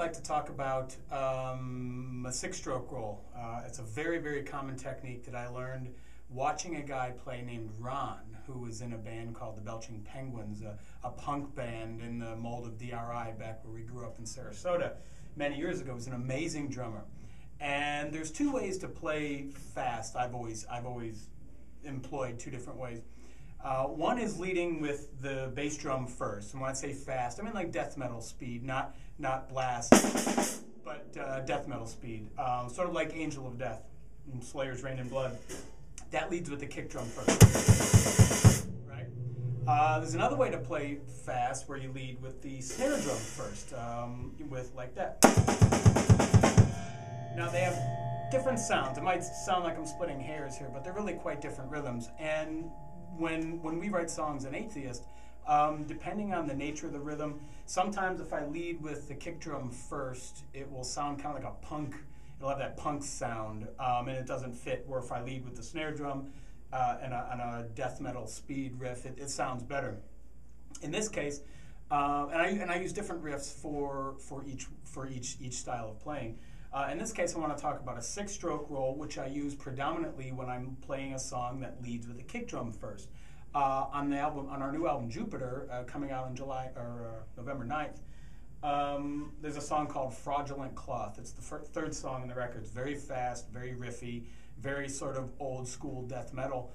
like to talk about a six-stroke roll. It's a very, very common technique that I learned watching a guy play named Ron, who was in a band called the Belching Penguins, a punk band in the mold of DRI back where we grew up in Sarasota many years ago. He was an amazing drummer. And there's two ways to play fast. I've always employed two different ways. One is leading with the bass drum first, and when I say fast, I mean like death metal speed, not blast, but death metal speed, sort of like Angel of Death in Slayer's Rain in Blood. That leads with the kick drum first, right? There's another way to play fast where you lead with the snare drum first, with like that. Now they have different sounds. It might sound like I'm splitting hairs here, but they're really quite different rhythms. And when we write songs in Atheist, depending on the nature of the rhythm, sometimes if I lead with the kick drum first, it will sound kind of like a punk. It'll have that punk sound, and it doesn't fit. Where if I lead with the snare drum and a death metal speed riff, it sounds better. In this case, and I use different riffs for each style of playing. In this case, I want to talk about a six-stroke roll, which I use predominantly when I'm playing a song that leads with a kick drum first. On our new album Jupiter, coming out on November 9th, there's a song called Fraudulent Cloth. It's the third song in the record. It's very fast, very riffy, very sort of old school death metal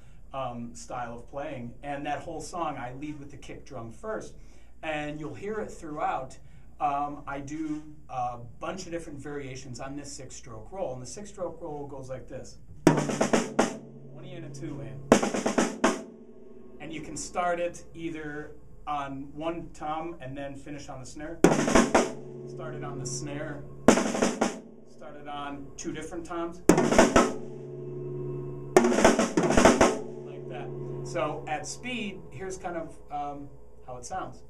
style of playing. And that whole song, I lead with the kick drum first, and you'll hear it throughout. I do a bunch of different variations on this six-stroke roll, and the six-stroke roll goes like this: 1 in and 2 in. And you can start it either on one tom and then finish on the snare. Start it on the snare. Start it on two different toms. Like that. So at speed, here's kind of how it sounds.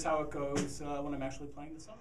How it goes when I'm actually playing the song.